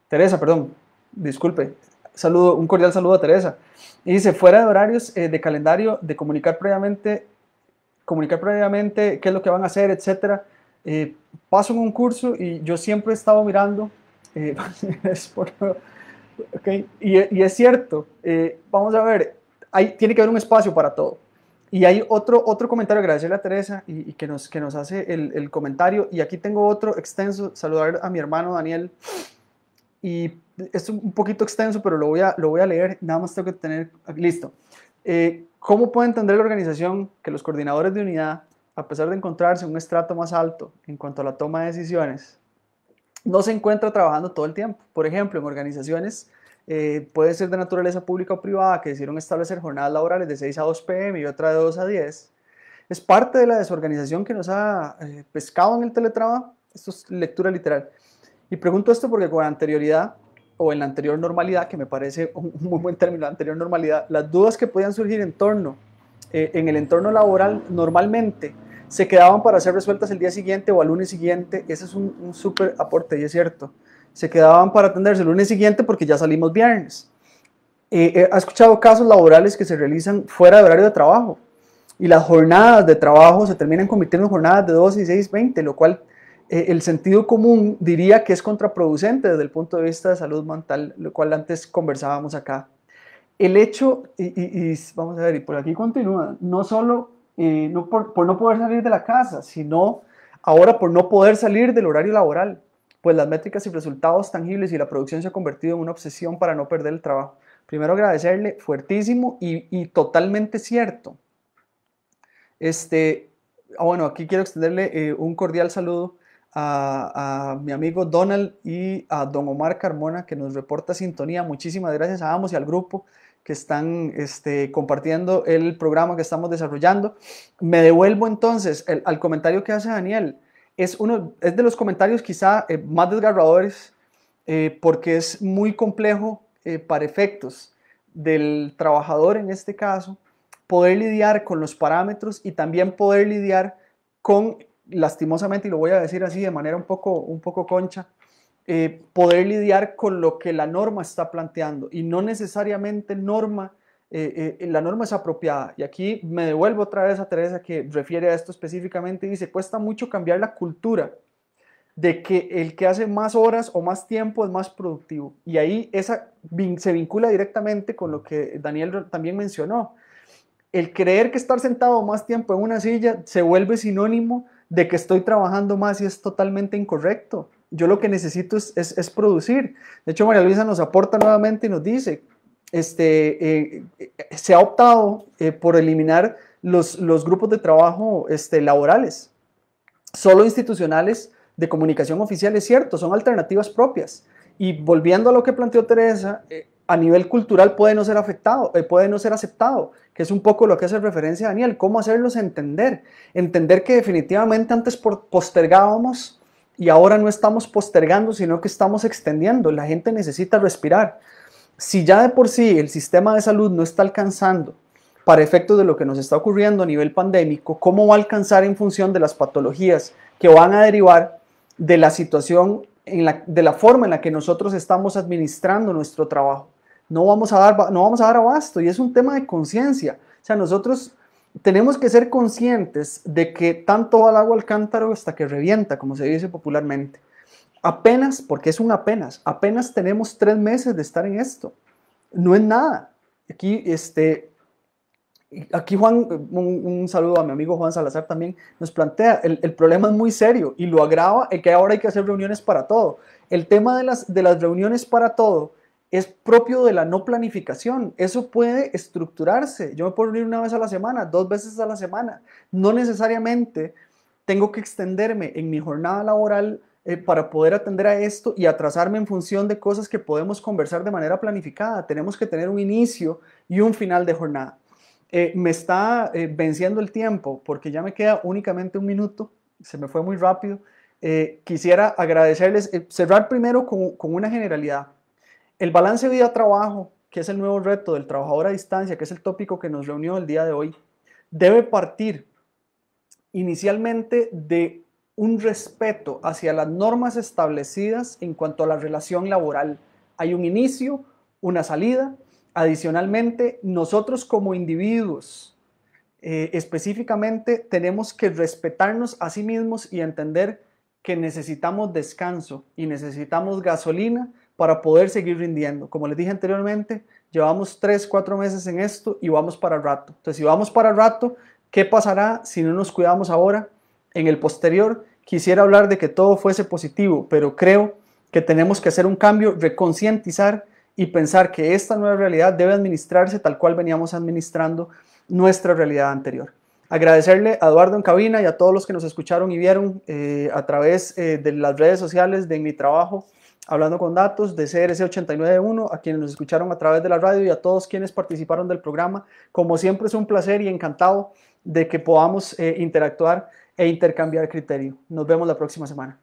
perdón, disculpe. Un cordial saludo a Teresa. Y dice, fuera de horarios de calendario, de comunicar previamente qué es lo que van a hacer, etcétera. Paso en un curso y yo siempre he estado mirando, okay, y es cierto, vamos a ver, tiene que haber un espacio para todo. Y hay otro comentario, agradecerle a Teresa y que nos hace el comentario. Y aquí tengo otro extenso, saludar a mi hermano Daniel. Y es un poquito extenso, pero lo voy a leer, nada más tengo que tener listo. ¿Cómo puede entender la organización que los coordinadores de unidad, a pesar de encontrarse en un estrato más alto en cuanto a la toma de decisiones, no se encuentra trabajando todo el tiempo? Por ejemplo, en organizaciones, puede ser de naturaleza pública o privada, que decidieron establecer jornadas laborales de 6 a 2 p.m. y otra de 2 a 10. Es parte de la desorganización que nos ha pescado en el teletrabajo. Esto es lectura literal. Y pregunto esto porque con anterioridad, o en la anterior normalidad, que me parece un muy buen término, la anterior normalidad, las dudas que podían surgir en el entorno laboral normalmente se quedaban para ser resueltas el día siguiente o al lunes siguiente. Ese es un súper aporte, y es cierto. Se quedaban para atenderse el lunes siguiente porque ya salimos viernes. He escuchado casos laborales que se realizan fuera de horario de trabajo y las jornadas de trabajo se terminan convirtiendo en jornadas de 12 y 6, 20, lo cual el sentido común diría que es contraproducente desde el punto de vista de salud mental, lo cual antes conversábamos acá. El hecho, y vamos a ver, y por aquí continúa, no solo no por no poder salir de la casa, sino ahora por no poder salir del horario laboral, pues las métricas y resultados tangibles y la producción se ha convertido en una obsesión para no perder el trabajo. Primero agradecerle, fuertísimo y totalmente cierto. Bueno, aquí quiero extenderle un cordial saludo a mi amigo Donald y a don Omar Carmona, que nos reporta sintonía. Muchísimas gracias a ambos y al grupo que están compartiendo el programa que estamos desarrollando. Me devuelvo entonces al comentario que hace Daniel. Es de los comentarios quizá más desgarradores, porque es muy complejo para efectos del trabajador en este caso, poder lidiar con los parámetros y también poder lidiar con, lastimosamente, y lo voy a decir así de manera un poco concha, poder lidiar con lo que la norma está planteando, y no necesariamente la norma es apropiada. Y aquí me devuelvo otra vez a Teresa, que refiere a esto específicamente y dice: cuesta mucho cambiar la cultura de que el que hace más horas o más tiempo es más productivo. Y ahí se vincula directamente con lo que Daniel también mencionó. El creer que estar sentado más tiempo en una silla se vuelve sinónimo de que estoy trabajando más, y es totalmente incorrecto. Yo lo que necesito es producir. De hecho, María Luisa nos aporta nuevamente y nos dice, se ha optado por eliminar los grupos de trabajo laborales, solo institucionales de comunicación oficial. Es cierto, son alternativas propias. Y volviendo a lo que planteó Teresa, a nivel cultural puede no ser aceptado, que es un poco lo que hace referencia a Daniel. ¿Cómo hacerlos entender? Entender que definitivamente antes postergábamos y ahora no estamos postergando, sino que estamos extendiendo. La gente necesita respirar. Si ya de por sí el sistema de salud no está alcanzando para efectos de lo que nos está ocurriendo a nivel pandémico, ¿cómo va a alcanzar en función de las patologías que van a derivar de la situación, de la forma en la que nosotros estamos administrando nuestro trabajo? No vamos a dar abasto, y es un tema de conciencia. O sea, nosotros tenemos que ser conscientes de que tanto va el agua al cántaro hasta que revienta, como se dice popularmente. Apenas, porque es un apenas tenemos 3 meses de estar en esto. No es nada. Aquí Juan, un saludo a mi amigo Juan Salazar también, nos plantea, el problema es muy serio y lo agrava el que ahora hay que hacer reuniones para todo. El tema de las reuniones para todo es propio de la no planificación. Eso puede estructurarse. Yo me puedo reunir una vez a la semana, 2 veces a la semana. No necesariamente tengo que extenderme en mi jornada laboral para poder atender a esto y atrasarme en función de cosas que podemos conversar de manera planificada. Tenemos que tener un inicio y un final de jornada. Me está venciendo el tiempo porque ya me queda únicamente 1 minuto, se me fue muy rápido. Quisiera agradecerles, cerrar primero con una generalidad. El balance vida-trabajo, que es el nuevo reto del trabajador a distancia, que es el tópico que nos reunió el día de hoy, debe partir inicialmente de un respeto hacia las normas establecidas en cuanto a la relación laboral. Hay un inicio, una salida. Adicionalmente, nosotros como individuos, específicamente, tenemos que respetarnos a sí mismos y entender que necesitamos descanso y necesitamos gasolina para poder seguir rindiendo. Como les dije anteriormente, llevamos 3, 4 meses en esto y vamos para rato. Entonces, si vamos para rato, ¿qué pasará si no nos cuidamos ahora? En el posterior, quisiera hablar de que todo fuese positivo, pero creo que tenemos que hacer un cambio, reconcientizar y pensar que esta nueva realidad debe administrarse tal cual veníamos administrando nuestra realidad anterior. Agradecerle a Eduardo en cabina y a todos los que nos escucharon y vieron a través de las redes sociales de Mi Trabajo Hablando con Datos, de CRC 891, a quienes nos escucharon a través de la radio y a todos quienes participaron del programa. Como siempre es un placer y encantado de que podamos interactuar e intercambiar criterio. Nos vemos la próxima semana.